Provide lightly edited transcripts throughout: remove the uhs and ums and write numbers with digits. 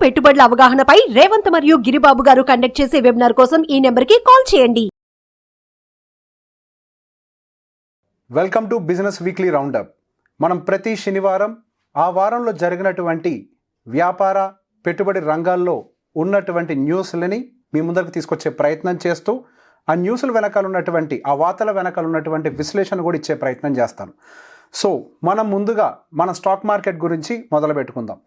పెట్టుబడుల అవగాహనపై రేవంత్ మరియు గిరిబాబు గారు కండక్ట్ చేసే వెబినార్ కోసం ఈ నెంబర్కి కాల్ చేయండి. Welcome to business weekly round up. మనం ప్రతి శనివారం ఆ వారంలో జరిగినటువంటి వ్యాపార పెట్టుబడి రంగాల్లో ఉన్నటువంటి న్యూస్లని మీ ముందరకు తీసుకొచ్చే ప్రయత్నం చేస్తూ ఆ న్యూస్ల వెనకాల ఉన్నటువంటి ఆ వార్తల వెనకాల ఉన్నటువంటి విశ్లేషణ కూడా ఇచ్చే ప్రయత్నం చేస్తాను. సో మనం ముందుగా మన స్టాక్ మార్కెట్ గురించి మొదలు పెట్టుకుందాం.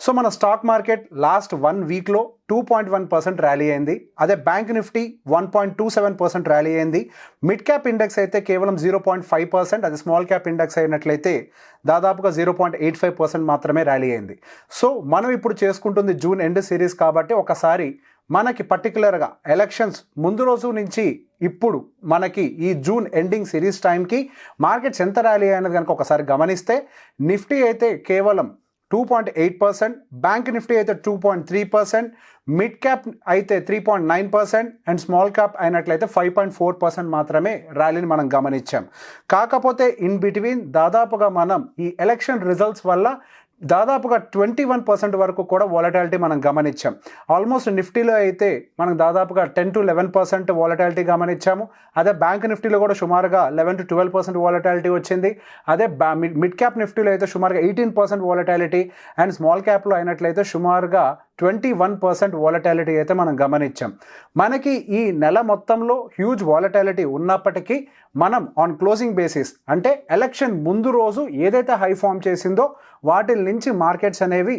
సో మన స్టాక్ మార్కెట్ లాస్ట్ 1 వీక్లో 2.1% ర్యాలీ అయింది. అదే బ్యాంక్ నిఫ్టీ 1.27% ర్యాలీ అయింది. మిడ్ క్యాప్ ఇండెక్స్ అయితే కేవలం 0.5%, అది స్మాల్ క్యాప్ ఇండెక్స్ అయినట్లయితే దాదాపుగా 0.85% మాత్రమే ర్యాలీ అయింది. సో మనం ఇప్పుడు చేసుకుంటుంది జూన్ ఎండ్ సిరీస్ కాబట్టి ఒకసారి మనకి పర్టికులర్గా ఎలక్షన్స్ ముందు రోజు నుంచి ఇప్పుడు మనకి ఈ జూన్ ఎండింగ్ సిరీస్ టైంకి మార్కెట్స్ ఎంత ర్యాలీ అయినది కనుక ఒకసారి గమనిస్తే నిఫ్టీ అయితే కేవలం 2.8%, బ్యాంక్ నిఫ్టీ అయితే 2.3%, మిడ్ క్యాప్ అయితే 3.9% అండ్ స్మాల్ క్యాప్ అయినట్లయితే 5.4% మాత్రమే ర్యాలీని మనం గమనించాం. కాకపోతే ఇన్ బిట్వీన్ దాదాపుగా మనం ఈ ఎలక్షన్ రిజల్ట్స్ వల్ల దాదాపుగా 21% వరకు కూడా వాలటాలిటీ మనం గమనించాం. ఆల్మోస్ట్ నిఫ్టీలో అయితే మనం దాదాపుగా 10 to 11% వాలటాలిటీ గమనించాము. అదే బ్యాంక్ నిఫ్టీలో కూడా సుమారుగా 11 to 12% వాలటాలిటీ వచ్చింది. అదే మిడ్ క్యాప్ నిఫ్టీలో అయితే సుమారుగా 18% వాలటాలిటీ అండ్ స్మాల్ క్యాప్లో అయినట్లయితే సుమారుగా 21% వాలటాలిటీ అయితే మనం గమనించాం. మనకి ఈ నెల మొత్తంలో హ్యూజ్ వాలటాలిటీ ఉన్నప్పటికీ మనం ఆన్ క్లోజింగ్ బేసిస్ అంటే ఎలక్షన్ ముందు రోజు ఏదైతే హై ఫామ్ చేసిందో వాటి నుంచి మార్కెట్స్ అనేవి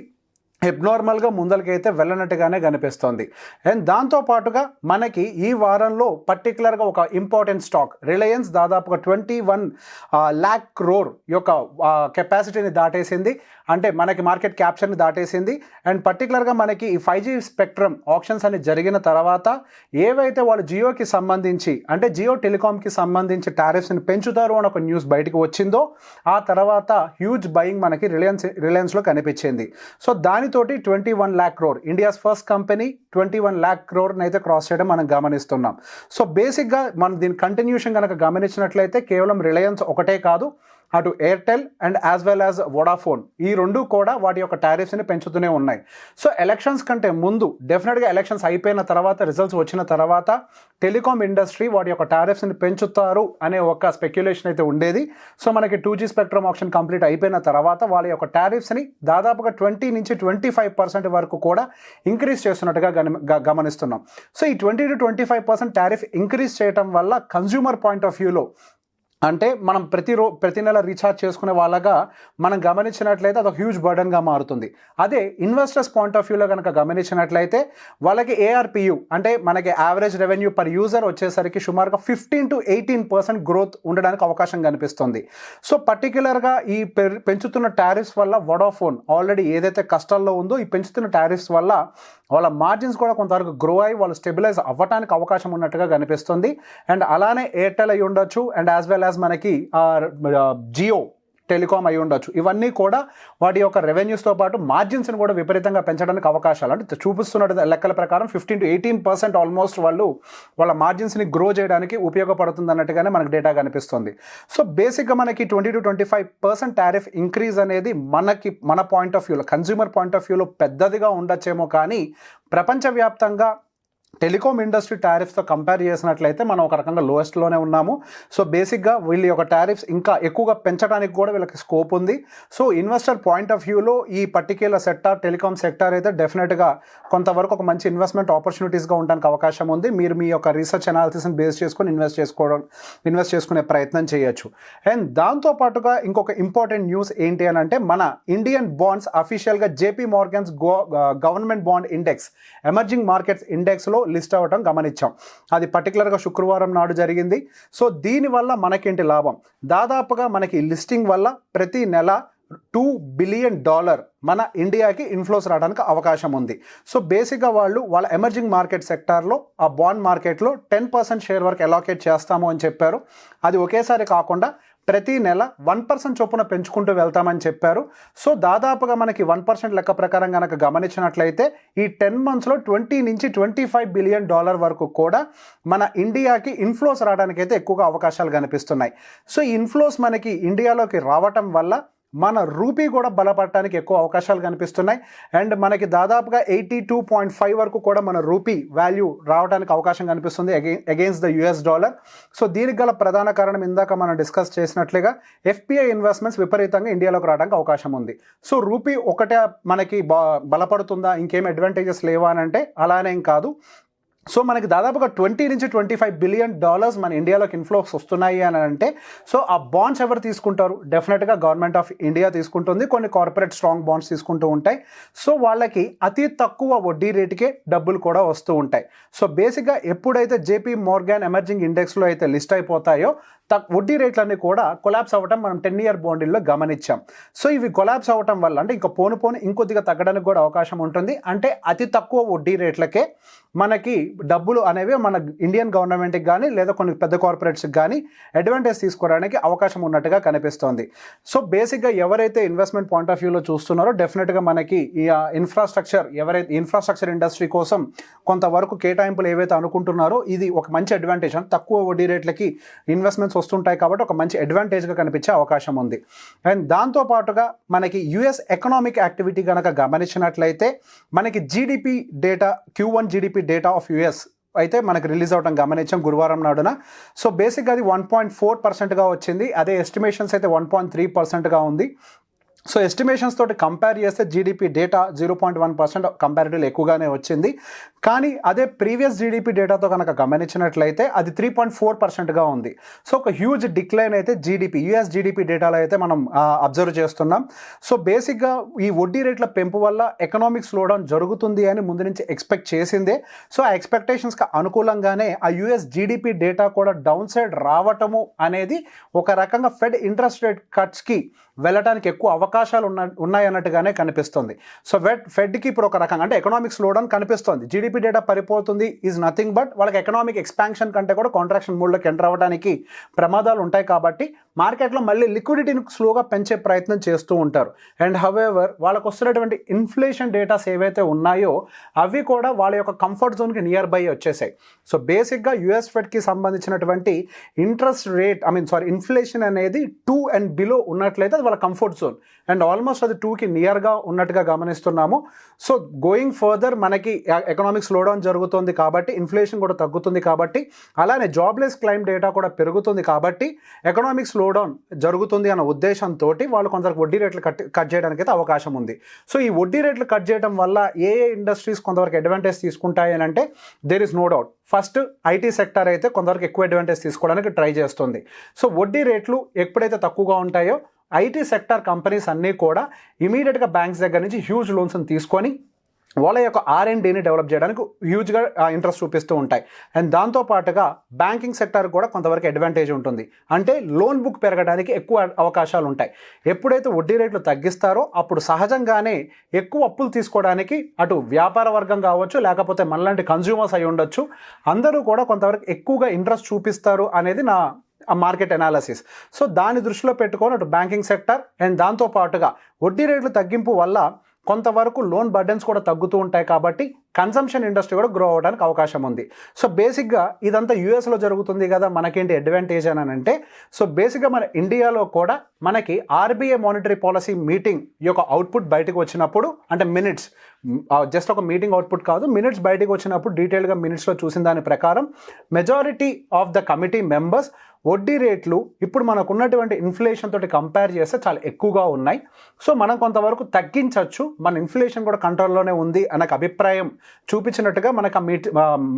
అబ్నార్మల్గా ముందలకైతే వెళ్ళనట్టుగానే కనిపిస్తోంది. అండ్ దాంతోపాటుగా మనకి ఈ వారంలో పర్టికులర్గా ఒక ఇంపార్టెంట్ స్టాక్ రిలయన్స్ దాదాపుగా 21 lakh crore యొక్క కెపాసిటీని దాటేసింది. అంటే మనకి మార్కెట్ క్యాప్చర్ని దాటేసింది. అండ్ పర్టికులర్గా మనకి ఈ 5G స్పెక్ట్రమ్ ఆప్షన్స్ అని జరిగిన తర్వాత ఏవైతే వాళ్ళు జియోకి సంబంధించి అంటే జియో టెలికామ్కి సంబంధించి టారిఫ్స్ని పెంచుతారు అని ఒక న్యూస్ బయటకు వచ్చిందో ఆ తర్వాత హ్యూజ్ బయింగ్ మనకి రిలయన్స్లో కనిపించింది. సో దానితోటి 21 lakh crore India's first company 21 lakh crore అయితే క్రాస్ చేయడం మనం గమనిస్తున్నాం. సో బేసిక్గా మనం దీని కంటిన్యూషన్ కనుక గమనించినట్లయితే కేవలం రిలయన్స్ ఒకటే కాదు, అటు Airtel and as well as Vodafone ఈ రెండు కూడా వాటి యొక్క టారిఫ్స్ని పెంచుతూనే ఉన్నాయి. సో ఎలక్షన్స్ కంటే ముందు డెఫినెట్గా ఎలక్షన్స్ అయిపోయిన తర్వాత రిజల్ట్స్ వచ్చిన తర్వాత టెలికాం ఇండస్ట్రీ వాటి యొక్క టారిఫ్స్ని పెంచుతారు అనే ఒక స్పెక్యులేషన్ అయితే ఉండేది. సో మనకి 2G స్పెక్ట్రమ్ ఆప్షన్ కంప్లీట్ అయిపోయిన తర్వాత వాళ్ళ యొక్క టారిఫ్స్ని దాదాపుగా 20 నుంచి 25% వరకు కూడా ఇంక్రీజ్ చేస్తున్నట్టుగా గమనిస్తున్నాం. సో ఈ 20 to 25% టారిఫ్ ఇంక్రీజ్ చేయడం వల్ల కన్జ్యూమర్ పాయింట్ ఆఫ్ వ్యూలో అంటే మనం ప్రతి నెల రీఛార్జ్ చేసుకునే వాళ్ళగా మనం గమనించినట్లయితే అదొక హ్యూజ్ బర్డన్గా మారుతుంది. అదే ఇన్వెస్టర్స్ పాయింట్ ఆఫ్ వ్యూలో కనుక గమనించినట్లయితే వాళ్ళకి ARPU అంటే మనకి యావరేజ్ రెవెన్యూ పర్ యూజర్ వచ్చేసరికి సుమారుగా 15 to 18% గ్రోత్ ఉండడానికి అవకాశం కనిపిస్తుంది. సో పర్టికులర్గా ఈ పెంచుతున్న టారిఫ్స్ వల్ల వోడాఫోన్ ఆల్రెడీ ఏదైతే కష్టాల్లో ఉందో ఈ పెంచుతున్న టారిఫ్స్ వల్ల వాళ్ళ మార్జిన్స్ కూడా కొంతవరకు గ్రో అయ్యి వాళ్ళు స్టెబిలైజ్ అవ్వడానికి అవకాశం ఉన్నట్టుగా కనిపిస్తుంది. అండ్ అలానే ఎయిర్టెల్ అయి ఉండొచ్చు అండ్ యాజ్ వెల్ యాజ్ మనకి జియో టెలికామ్ అయి ఉండొచ్చు. ఇవన్నీ కూడా వాటి యొక్క రెవెన్యూస్తో పాటు మార్జిన్స్ని కూడా విపరీతంగా పెంచడానికి అవకాశాలు అంటే చూపిస్తున్న లెక్కల ప్రకారం 15 to 18% ఆల్మోస్ట్ వాళ్ళ మార్జిన్స్ని గ్రో చేయడానికి ఉపయోగపడుతుంది అన్నట్టుగానే మనకు డేటా కనిపిస్తుంది. సో బేసిక్గా మనకి 20 to 25% టారిఫ్ ఇంక్రీజ్ అనేది మన పాయింట్ ఆఫ్ వ్యూలో కన్జ్యూమర్ పాయింట్ ఆఫ్ వ్యూలో పెద్దదిగా ఉండొచ్చేమో కానీ ప్రపంచవ్యాప్తంగా టెలికాం ఇండస్ట్రీ టారిఫ్స్తో కంపేర్ చేసినట్లయితే మనం ఒక రకంగా లోయెస్ట్లోనే ఉన్నాము. సో బేసిక్గా వీళ్ళ యొక్క టారిఫ్స్ ఇంకా ఎక్కువగా పెంచడానికి కూడా వీళ్ళకి స్కోప్ ఉంది. సో ఇన్వెస్టర్ పాయింట్ ఆఫ్ వ్యూలో ఈ పర్టిక్యులర్ సెక్టార్ టెలికాం సెక్టార్ అయితే డెఫినెట్గా కొంతవరకు ఒక మంచి ఇన్వెస్ట్మెంట్ ఆపర్చునిటీస్గా ఉండడానికి అవకాశం ఉంది. మీరు మీ యొక్క రీసెర్చ్ అనాలిసిస్ని బేస్ చేసుకొని ఇన్వెస్ట్ చేసుకునే ప్రయత్నం చేయొచ్చు. అండ్ దాంతోపాటుగా ఇంకొక ఇంపార్టెంట్ న్యూస్ ఏంటి అని అంటే మన ఇండియన్ బాండ్స్ అఫీషియల్గా JP Morgan's government bond index emerging markets ఇండెక్స్లో లిస్ట్ అవ్వటం గమనించాం. అది పర్టికులర్గా శుక్రవారం నాడు జరిగింది. సో దీనివల్ల మనకేంటి లాభం, దాదాపుగా మనకి లిస్టింగ్ వల్ల ప్రతి నెల $2 billion మన ఇండియాకి ఇన్ఫ్లోస్ రావడానికి అవకాశం ఉంది. సో బేసిక్గా వాళ్ళ ఎమర్జింగ్ మార్కెట్ సెక్టార్లో ఆ బాండ్ మార్కెట్లో 10% షేర్ వరకు అలాకేట్ చేస్తాము అని చెప్పారు. అది ఒకేసారి కాకుండా ప్రతి నెల 1% చొప్పున పెంచుకుంటూ వెళ్తామని చెప్పారు. సో దాదాపుగా మనకి 1% లెక్క ప్రకారం కనుక గమనించినట్లయితే ఈ 10 monthsలో $20 నుంచి $25 billion వరకు కూడా మన ఇండియాకి ఇన్ఫ్లోస్ రావడానికి అయితే ఎక్కువగా అవకాశాలు కనిపిస్తున్నాయి. సో ఈ ఇన్ఫ్లోస్ మనకి ఇండియాలోకి రావటం వల్ల మన రూపీ కూడా బలపడటానికి ఎక్కువ అవకాశాలు కనిపిస్తున్నాయి. అండ్ మనకి దాదాపుగా 82.5 వరకు కూడా మన రూపీ వాల్యూ రావడానికి అవకాశం కనిపిస్తుంది against the US dollar. So దీనికి గల ప్రధాన కారణం ఇందాక మనం డిస్కస్ చేసినట్లుగా ఎఫ్పిఐ ఇన్వెస్ట్మెంట్స్ విపరీతంగా ఇండియాలోకి రావడానికి అవకాశం ఉంది. సో రూపీ ఒకటే మనకి బలపడుతుందా, ఇంకేం అడ్వాంటేజెస్ లేవా అని అంటే అలానేం కాదు. సో మనకి దాదాపుగా 20 నుంచి $25 బిలియన్ మన ఇండియాలోకి ఇన్ఫ్లోస్ వస్తున్నాయి అని అంటే సో ఆ బాండ్స్ ఎవరు తీసుకుంటారు? డెఫినెట్గా గవర్నమెంట్ ఆఫ్ ఇండియా తీసుకుంటుంది, కొన్ని కార్పొరేట్ స్ట్రాంగ్ బాండ్స్ తీసుకుంటూ ఉంటాయి. సో వాళ్ళకి అతి తక్కువ వడ్డీ రేటుకే డబ్బులు కూడా వస్తూ ఉంటాయి. సో బేసిక్గా ఎప్పుడైతే జేపీ మోర్గాన్ ఎమర్జింగ్ ఇండెక్స్లో అయితే లిస్ట్ అయిపోతాయో వడ్డీ రేట్లన్నీ కూడా కొలాప్స్ అవ్వటం మనం 10-year బాండ్లో గమనించాం. సో ఇవి కొలాప్స్ అవ్వటం వల్ల అంటే ఇంకా పోను ఇంకొద్దిగా తగ్గడానికి కూడా అవకాశం ఉంటుంది. అంటే అతి తక్కువ వడ్డీ రేట్లకే మనకి డబ్బులు అనేవి మన ఇండియన్ గవర్నమెంట్కి కానీ లేదా కొన్ని పెద్ద కార్పొరేట్స్కి కానీ అడ్వాంటేజ్ తీసుకోవడానికి అవకాశం ఉన్నట్టుగా కనిపిస్తోంది. సో బేసిక్గా ఎవరైతే ఇన్వెస్ట్మెంట్ పాయింట్ ఆఫ్ వ్యూలో చూస్తున్నారో డెఫినెట్గా మనకి ఈ ఇన్ఫ్రాస్ట్రక్చర్ ఇండస్ట్రీ కోసం కొంతవరకు కేటాయింపులు ఏవైతే అనుకుంటున్నారో ఇది ఒక మంచి అడ్వాంటేజ్. అంటే తక్కువ వడ్డీ రేట్లకి ఇన్వెస్ట్మెంట్స్ వస్తుంటాయి కాబట్టి ఒక మంచి అడ్వాంటేజ్గా కనిపించే అవకాశం ఉంది. అండ్ దాంతోపాటుగా మనకి యుఎస్ ఎకనామిక్ యాక్టివిటీ కనుక గమనించినట్లయితే మనకి GDP data Q1 GDP data of US అయితే మనకి రిలీజ్ అవడం గమనించాం గురువారం నాడున. సో బేసిక్గా అది 1.4%గా వచ్చింది. అదే ఎస్టిమేషన్స్ అయితే 1.3%గా ఉంది. సో ఎస్టిమేషన్స్ తోటి కంపేర్ చేస్తే జీడిపి డేటా 0.1% కంపారిటివ్లీ ఎక్కువగానే వచ్చింది. కానీ అదే ప్రీవియస్ జీడిపి డేటాతో కనుక గమనించినట్లయితే అది 3.4%గా ఉంది. సో ఒక హ్యూజ్ డిక్లైన్ అయితే యుఎస్ జీడిపి డేటాలో అయితే మనం అబ్జర్వ్ చేస్తున్నాం. సో బేసిక్గా ఈ వడ్డీ రేట్ల పెంపు వల్ల ఎకనామిక్ స్లోడౌన్ జరుగుతుంది అని ముందు నుంచి ఎక్స్పెక్ట్ చేసిందే. సో ఆ ఎక్స్పెక్టేషన్స్కి అనుకూలంగానే ఆ యుఎస్ జీడిపి డేటా కూడా డౌన్ సైడ్ రావటము అనేది ఒక రకంగా ఫెడ్ ఇంట్రెస్ట్ రేట్ కట్స్కి వెళ్ళడానికి ఎక్కువ అవకాశాలు ఉన్నాయన్నట్టుగానే కనిపిస్తుంది. సో ఫెడ్కి ఇప్పుడు ఒక రకంగా అంటే ఎకనామిక్ స్లోడౌన్ కనిపిస్తుంది. జీడిపి డేటా పడిపోతుంది ఈజ్ నథింగ్ బట్ వాళ్ళకి ఎకనామిక్ ఎక్స్పాన్షన్ కంటే కూడా కాంట్రాక్షన్ మోడ్లోకి ఎంటర్ అవ్వడానికి ప్రమాదాలు ఉంటాయి కాబట్టి మార్కెట్లో మళ్ళీ లిక్విడిటీని స్లోగా పెంచే ప్రయత్నం చేస్తూ ఉంటారు. అండ్ హవెవర్ వాళ్ళకు వస్తున్నటువంటి ఇన్ఫ్లేషన్ డేటాస్ ఏవైతే ఉన్నాయో అవి కూడా వాళ్ళ యొక్క కంఫర్ట్ జోన్కి నియర్ బై వచ్చేసాయి. సో బేసిక్గా యుఎస్ ఫెడ్కి సంబంధించినటువంటి ఇంట్రెస్ట్ రేట్ ఇన్ఫ్లేషన్ అనేది 2 and below ఉన్నట్లయితే వాళ్ళ కంఫర్ట్ జోన్ అండ్ ఆల్మోస్ట్ అది 2కి నియర్గా ఉన్నట్టుగా గమనిస్తున్నాము. సో గోయింగ్ ఫర్దర్ మనకి ఎకనామిక్ స్లోడౌన్ జరుగుతుంది కాబట్టి ఇన్ఫ్లేషన్ కూడా తగ్గుతుంది కాబట్టి అలానే జాబ్లెస్ క్లైమ్ డేటా కూడా పెరుగుతుంది కాబట్టి ఎకనామిక్ స్లోడౌన్ జరుగుతుంది అన్న ఉద్దేశంతో వాళ్ళు కొందరికి వడ్డీ రేట్లు కట్ చేయడానికి అయితే అవకాశం ఉంది. సో ఈ వడ్డీ రేట్లు కట్ చేయడం వల్ల ఏ ఇండస్ట్రీస్ కొంతవరకు అడ్వాంటేజ్ తీసుకుంటాయి అని అంటే there is no doubt first IT sector అయితే కొంతవరకు ఎక్కువ అడ్వాంటేజ్ తీసుకోవడానికి ట్రై చేస్తుంది. సో వడ్డీ రేట్లు ఎప్పుడైతే తక్కువగా ఉంటాయో ఐటీ సెక్టర్ కంపెనీస్ అన్నీ కూడా ఇమీడియట్గా బ్యాంక్స్ దగ్గర నుంచి హ్యూజ్ లోన్స్ని తీసుకొని వాళ్ళ యొక్క R&Dని డెవలప్ చేయడానికి హ్యూజ్గా ఇంట్రెస్ట్ చూపిస్తూ ఉంటాయి. అండ్ దాంతోపాటుగా బ్యాంకింగ్ సెక్టర్ కూడా కొంతవరకు అడ్వాంటేజ్ ఉంటుంది. అంటే లోన్ బుక్ పెరగడానికి ఎక్కువ అవకాశాలు ఉంటాయి. ఎప్పుడైతే వడ్డీ రేట్లు తగ్గిస్తారో అప్పుడు సహజంగానే ఎక్కువ అప్పులు తీసుకోవడానికి అటు వ్యాపార వర్గం కావచ్చు లేకపోతే మనలాంటి కన్జ్యూమర్స్ అయి ఉండొచ్చు అందరూ కూడా కొంతవరకు ఎక్కువగా ఇంట్రెస్ట్ చూపిస్తారు అనేది నా మార్కెట్ అనాలిసిస్. సో దాన్ని దృష్టిలో పెట్టుకొని అటు బ్యాంకింగ్ సెక్టర్ అండ్ దాంతోపాటుగా వడ్డీ రేట్లు తగ్గింపు వల్ల కొంతవరకు లోన్ బర్డెన్స్ కూడా తగ్గుతూ ఉంటాయి కాబట్టి కన్సంప్షన్ ఇండస్ట్రీ కూడా గ్రో అవ్వడానికి అవకాశం ఉంది. సో బేసిక్గా ఇదంతా యూఎస్లో జరుగుతుంది కదా మనకేంటి అడ్వాంటేజ్ అని అంటే సో బేసిక్గా మన ఇండియాలో కూడా మనకి ఆర్బీఐ మానిటరీ పాలసీ మీటింగ్ యొక్క అవుట్పుట్ బయటకు వచ్చినప్పుడు అంటే మినిట్స్ జస్ట్ ఒక మీటింగ్ అవుట్పుట్ కాదు మినిట్స్ బయటకు వచ్చినప్పుడు డీటెయిల్గా మినిట్స్లో చూసిన దాని ప్రకారం majority of the committee members వడ్డీ రేట్లు ఇప్పుడు మనకు ఉన్నటువంటి ఇన్ఫ్లేషన్ తోటి కంపేర్ చేస్తే చాలా ఎక్కువగా ఉన్నాయి. సో మనం కొంతవరకు తగ్గించవచ్చు, మన ఇన్ఫ్లేషన్ కూడా కంట్రోల్లోనే ఉంది అనే అభిప్రాయం చూపించినట్టుగా మనకు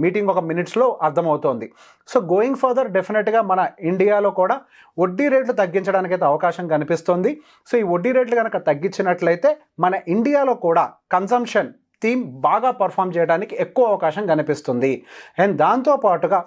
మీటింగ్ ఒక మినిట్స్లో అర్థమవుతోంది. సో గోయింగ్ ఫర్దర్ డెఫినెట్గా మన ఇండియాలో కూడా వడ్డీ రేట్లు తగ్గించడానికి అయితే అవకాశం కనిపిస్తుంది. సో ఈ వడ్డీ రేట్లు కనుక తగ్గించినట్లయితే మన ఇండియాలో కూడా కన్సంప్షన్ థీమ్ బాగా పర్ఫామ్ చేయడానికి ఎక్కువ అవకాశం కనిపిస్తుంది. అండ్ దాంతోపాటుగా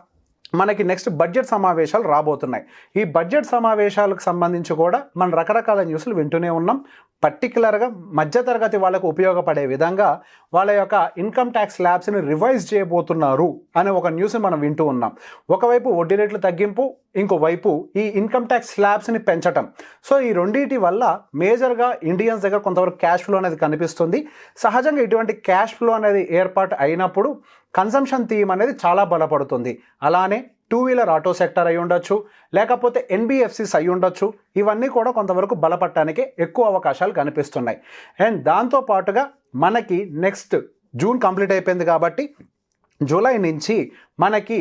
మనకి నెక్స్ట్ బడ్జెట్ సమావేశాలు రాబోతున్నాయి. ఈ బడ్జెట్ సమావేశాలకు సంబంధించి కూడా మనం రకరకాల న్యూస్లు వింటూనే ఉన్నాం. పర్టికులర్గా మధ్యతరగతి వాళ్ళకు ఉపయోగపడే విధంగా వాళ్ళ యొక్క ఇన్కమ్ ట్యాక్స్ స్లాబ్స్ని రివైజ్ చేయబోతున్నారు అనే ఒక న్యూస్ని మనం వింటూ ఉన్నాం. ఒకవైపు వడ్డీ రేట్లు తగ్గింపు, ఇంకోవైపు ఈ ఇన్కమ్ ట్యాక్స్ స్లాబ్స్ని పెంచటం. సో ఈ రెండింటి వల్ల మేజర్గా ఇండియన్స్ దగ్గర కొంతవరకు క్యాష్ ఫ్లో అనేది కనిపిస్తుంది. సహజంగా ఇటువంటి క్యాష్ ఫ్లో అనేది ఏర్పాటు అయినప్పుడు కన్సంప్షన్ థీమ్ అనేది చాలా బలపడుతుంది. అలానే టూ వీలర్ ఆటో సెక్టర్ అయి ఉండొచ్చు, లేకపోతే ఎన్బిఎఫ్సిస్ అయి ఉండొచ్చు. ఇవన్నీ కూడా కొంతవరకు బలపడటానికి ఎక్కువ అవకాశాలు కనిపిస్తున్నాయి. అండ్ దాంతోపాటుగా మనకి నెక్స్ట్ జూన్ కంప్లీట్ అయిపోయింది కాబట్టి జూలై నుంచి మనకి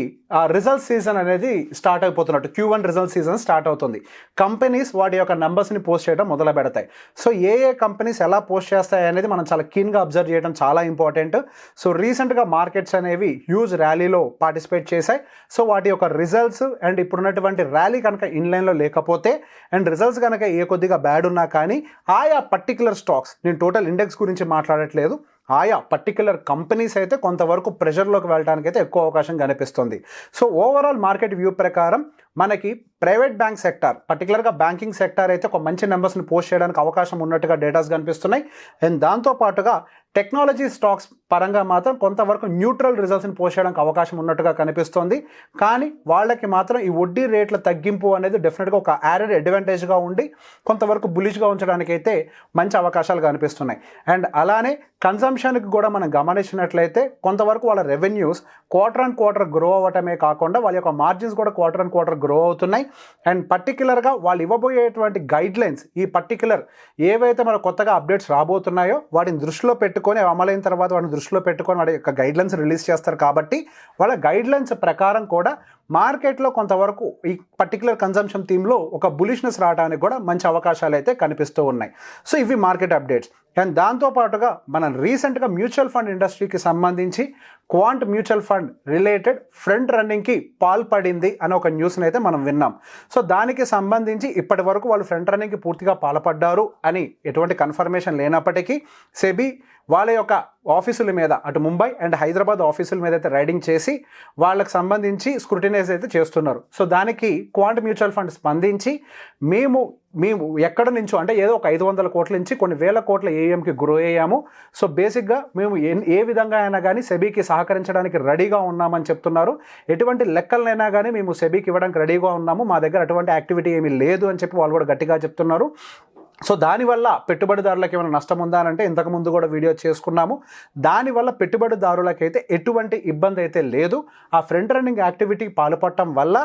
రిజల్ట్ సీజన్ అనేది స్టార్ట్ అయిపోతున్నట్టు, Q1 రిజల్ట్ సీజన్ స్టార్ట్ అవుతుంది. కంపెనీస్ వాటి యొక్క నెంబర్స్ని పోస్ట్ చేయడం మొదలు పెడతాయి. సో ఏ కంపెనీస్ ఎలా పోస్ట్ చేస్తాయి అనేది మనం చాలా కీన్గా అబ్జర్వ్ చేయడం చాలా ఇంపార్టెంట్. సో రీసెంట్గా మార్కెట్స్ అనేవి హ్యూజ్ ర్యాలీలో పార్టిసిపేట్ చేశాయి. సో వాటి యొక్క రిజల్ట్స్ అండ్ ఇప్పుడున్నటువంటి ర్యాలీ కనుక ఇన్లైన్లో లేకపోతే అండ్ రిజల్ట్స్ కనుక ఏ కొద్దిగా బ్యాడ్ ఉన్నా కానీ ఆయా పర్టికులర్ స్టాక్స్, నేను టోటల్ ఇండెక్స్ గురించి మాట్లాడట్లేదు, ఆయా పర్టికులర్ కంపెనీస్ అయితే కొంతవరకు ప్రెషర్లోకి వెళ్ళడానికి అయితే ఎక్కువ అవకాశం కనిపిస్తుంది. సో ఓవరాల్ మార్కెట్ వ్యూ ప్రకారం మనకి ప్రైవేట్ బ్యాంక్ సెక్టార్, పర్టికులర్గా బ్యాంకింగ్ సెక్టార్ అయితే ఒక మంచి నెంబర్స్ని పోస్ట్ చేయడానికి అవకాశం ఉన్నట్టుగా డేటాస్ కనిపిస్తున్నాయి. అండ్ దాంతోపాటుగా టెక్నాలజీ స్టాక్స్ పరంగా మాత్రం కొంతవరకు న్యూట్రల్ రిజల్ట్స్ని పోస్ట్ చేయడానికి అవకాశం ఉన్నట్టుగా కనిపిస్తుంది. కానీ వాళ్ళకి మాత్రం ఈ వడ్డీ రేట్ల తగ్గింపు అనేది డెఫినెట్గా ఒక యాడెడ్ అడ్వాంటేజ్గా ఉండి కొంతవరకు బులిష్గా ఉంచడానికి అయితే మంచి అవకాశాలు కనిపిస్తున్నాయి. అండ్ అలానే కన్సంప్షన్కి కూడా మనం గమనించినట్లయితే కొంతవరకు వాళ్ళ revenues quarter and quarter grow అవ్వటమే కాకుండా వాళ్ళ యొక్క మార్జిన్స్ కూడా క్వార్టర్ అండ్ క్వార్టర్ గ్రో అవుతున్నాయి. అండ్ పర్టికులర్గా వాళ్ళు ఇవ్వబోయేటువంటి గైడ్లైన్స్, ఈ పర్టికులర్ ఏవైతే మన కొత్తగా అప్డేట్స్ రాబోతున్నాయో వాటిని దృష్టిలో పెట్టుకొని, అమలైన తర్వాత వాటిని దృష్టిలో పెట్టుకొని వాటి యొక్క గైడ్లైన్స్ రిలీజ్ చేస్తారు. కాబట్టి వాళ్ళ గైడ్లైన్స్ ప్రకారం కూడా మార్కెట్లో కొంతవరకు ఈ పర్టికులర్ కన్సంప్షన్ థీమ్లో ఒక బులిష్నెస్ రావడానికి కూడా మంచి అవకాశాలు అయితే కనిపిస్తూ ఉన్నాయి. సో ఇవి మార్కెట్ అప్డేట్స్. అండ్ దాంతోపాటుగా మనం రీసెంట్గా మ్యూచువల్ ఫండ్ ఇండస్ట్రీకి సంబంధించి Quant mutual fund related front రన్నింగ్కి పాల్పడింది అనే ఒక న్యూస్ని అయితే మనం విన్నాం. సో దానికి సంబంధించి ఇప్పటి వరకు వాళ్ళు ఫ్రంట్ రన్నింగ్కి పూర్తిగా పాల్పడ్డారు అని ఎటువంటి కన్ఫర్మేషన్ లేనప్పటికీ సెబీ వాళ్ళ యొక్క ఆఫీసుల మీద, అటు ముంబై అండ్ హైదరాబాద్ ఆఫీసుల మీద అయితే రైడింగ్ చేసి వాళ్ళకి సంబంధించి స్క్రూటినైజ్ అయితే చేస్తున్నారు. సో దానికి క్వాంట్ మ్యూచువల్ ఫండ్ స్పందించి మేము ఎక్కడ నుంచో అంటే ఏదో ఒక 500 కోట్ల నుంచి కొన్ని వేల కోట్ల ఏఎంకి గ్రో అయ్యాము. సో బేసిక్గా మేము ఏ విధంగా అయినా కానీ సెబీకి సహకరించడానికి రెడీగా ఉన్నామని చెప్తున్నారు. ఎటువంటి లెక్కలనైనా కానీ మేము సెబీకి ఇవ్వడానికి రెడీగా ఉన్నాము, మా దగ్గర అటువంటి యాక్టివిటీ ఏమీ లేదు అని చెప్పి వాళ్ళు కూడా గట్టిగా చెప్తున్నారు. సో దానివల్ల పెట్టుబడిదారులకు ఏమైనా నష్టం ఉందా అంటే ఇంతకుముందు కూడా వీడియో చేసుకున్నాము. దానివల్ల పెట్టుబడిదారులకైతే ఎటువంటి ఇబ్బంది అయితే లేదు. ఆ ఫ్రంట్ రన్నింగ్ యాక్టివిటీ పాల్పడటం వల్ల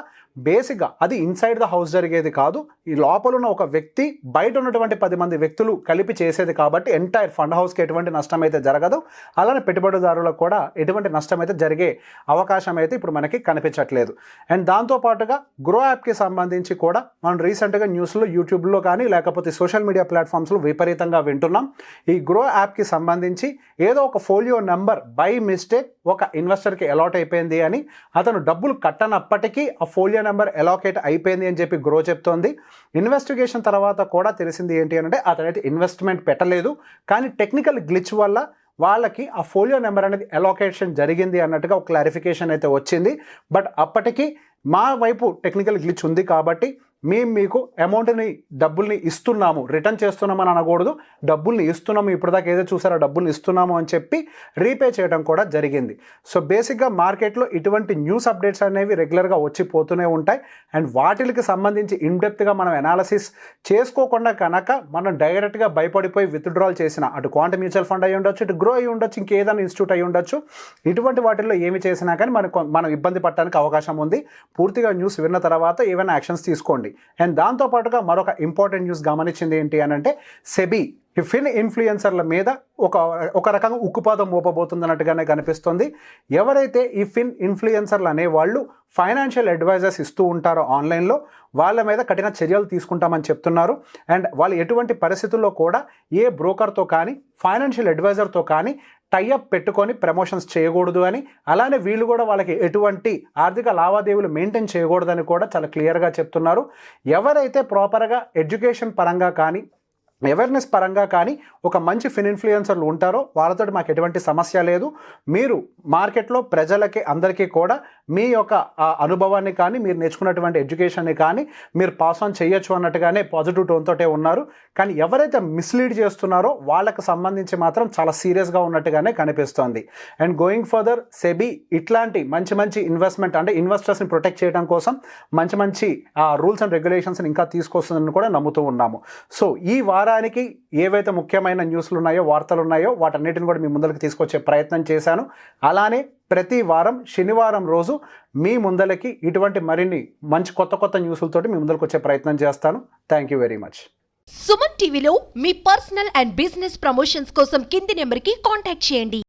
బేసిక్గా అది ఇన్సైడ్ ద హౌస్ జరిగేది కాదు, ఈ లోపల ఉన్న ఒక వ్యక్తి బయట ఉన్నటువంటి 10 మంది వ్యక్తులు కలిపి చేసేది కాబట్టి ఎంటైర్ ఫండ్ హౌస్కి ఎటువంటి నష్టం అయితే జరగదు. అలానే పెట్టుబడిదారులకు కూడా ఎటువంటి నష్టం అయితే జరిగే అవకాశం అయితే ఇప్పుడు మనకి కనిపించట్లేదు. అండ్ దాంతోపాటుగా గ్రో యాప్కి సంబంధించి కూడా మనం రీసెంట్గా న్యూస్లో, యూట్యూబ్లో కానీ లేకపోతే సోషల్ మీడియా ప్లాట్ఫామ్స్లో విపరీతంగా వింటున్నాం. ఈ గ్రో యాప్కి సంబంధించి ఏదో ఒక ఫోలియో నెంబర్ బై మిస్టేక్ ఒక ఇన్వెస్టర్కి అలాట్ అయిపోయింది అని, అతను డబ్బులు కట్టనప్పటికీ ఆ ఫోలియో నెంబర్ అలాకేట్ అయిపోయింది అని చెప్పి గ్రో చెప్తోంది. ఇన్వెస్టిగేషన్ తర్వాత కూడా తెలిసింది ఏంటి అంటే అతనైతే ఇన్వెస్ట్మెంట్ పెట్టలేదు, కానీ టెక్నికల్ గ్లిచ్ వల్ల వాళ్ళకి ఆ ఫోలియో నెంబర్ అనేది అలోకేషన్ జరిగింది అన్నట్టుగా ఒక క్లారిఫికేషన్ అయితే వచ్చింది. బట్ అప్పటికి మా వైపు టెక్నికల్ గ్లిచ్ ఉంది కాబట్టి మేము మీకు అమౌంట్ని, డబ్బుల్ని ఇస్తున్నాము, రిటర్న్ చేస్తున్నామని అనకూడదు, డబ్బుల్ని ఇస్తున్నాము, ఇప్పటిదాకా ఏదో చూసారో డబ్బుల్ని ఇస్తున్నాము అని చెప్పి రీపే చేయడం కూడా జరిగింది. సో బేసిక్గా మార్కెట్లో ఇటువంటి న్యూస్ అప్డేట్స్ అనేవి రెగ్యులర్గా వచ్చిపోతూనే ఉంటాయి. అండ్ వాటికి సంబంధించి ఇన్డెప్త్గా మనం అనాలిసిస్ చేసుకోకుండా కనుక మనం డైరెక్ట్గా భయపడిపోయి విత్డ్రాల్ చేసిన, అటు క్వాంట్ మ్యూచువల్ ఫండ్ అయ్యి ఉండొచ్చు, ఇటు గ్రో అయ్యి ఉండొచ్చు, ఇంకేదైనా ఇన్స్టిట్యూట్ అయ్యి ఉండొచ్చు, ఇటువంటి వాటిల్లో ఏమి చేసినా కానీ మనం ఇబ్బంది పడటానికి అవకాశం ఉంది. పూర్తిగా న్యూస్ విన్న తర్వాత ఏమైనా యాక్షన్స్ తీసుకోండి. అండ్ దాంతోపాటుగా మరొక ఇంపార్టెంట్ న్యూస్ గమనించింది ఏంటి అని అంటే సెబీ ఈ ఫిన్ ఇన్ఫ్లుయెన్సర్ల మీద ఒక రకంగా ఉక్కుపాదం మోపబోతుంది అన్నట్టుగానే కనిపిస్తుంది. ఎవరైతే ఈ ఫిన్ ఇన్ఫ్లుయెన్సర్లు అనేవాళ్ళు ఫైనాన్షియల్ అడ్వైజర్స్ ఇస్తూ ఉంటారో ఆన్లైన్లో, వాళ్ళ మీద కఠిన చర్యలు తీసుకుంటామని చెప్తున్నారు. అండ్ వాళ్ళు ఎటువంటి పరిస్థితుల్లో కూడా ఏ బ్రోకర్తో కానీ ఫైనాన్షియల్ అడ్వైజర్తో కానీ టైఅప్ పెట్టుకొని ప్రమోషన్స్ చేయకూడదు అని, అలానే వీళ్ళు కూడా వాళ్ళకి ఎటువంటి ఆర్థిక లావాదేవీలు మెయింటైన్ చేయకూడదని కూడా చాలా క్లియర్గా చెప్తున్నారు. ఎవరైతే ప్రాపర్గా ఎడ్యుకేషన్ పరంగా కానీ అవేర్నెస్ పరంగా కానీ ఒక మంచి ఫిన్ ఇన్ఫ్లుయెన్సర్లు ఉంటారో వాళ్ళతో మాకు ఎటువంటి సమస్య లేదు, మీరు మార్కెట్లో ప్రజలకి అందరికీ కూడా మీ యొక్క అనుభవాన్ని కానీ మీరు నేర్చుకున్నటువంటి ఎడ్యుకేషన్ని కానీ మీరు పాస్ ఆన్ చేయొచ్చు అన్నట్టుగానే పాజిటివ్ టోన్తోటే ఉన్నారు. కానీ ఎవరైతే మిస్లీడ్ చేస్తున్నారో వాళ్ళకి సంబంధించి మాత్రం చాలా సీరియస్గా ఉన్నట్టుగానే కనిపిస్తోంది. అండ్ గోయింగ్ ఫర్దర్ సెబీ ఇట్లాంటి మంచి ఇన్వెస్ట్మెంట్ అంటే ఇన్వెస్టర్స్ని ప్రొటెక్ట్ చేయడం కోసం మంచి రూల్స్ అండ్ రెగ్యులేషన్స్ని ఇంకా తీసుకొస్తుందని కూడా నమ్ముతూ ఉన్నాము. సో ఈ వారానికి వారానికి ఏవైతే ముఖ్యమైన న్యూస్లు ఉన్నాయో, వార్తలు ఉన్నాయో వాటన్నిటిని కూడా మీ ముందరికి తీసుకొచ్చే ప్రయత్నం చేశాను. అలానే ప్రతి వారం శనివారం రోజు మీ ముందరికి ఇటువంటి మరిన్ని మంచి కొత్త న్యూస్లతోటి మీ ముందరికి వచ్చే ప్రయత్నం చేస్తాను. Thank you very much. Suman టీవీలో మీ పర్సనల్ అండ్ బిజినెస్ ప్రమోషన్స్ కోసం కింది నెంబర్కి కాంటాక్ట్ చేయండి.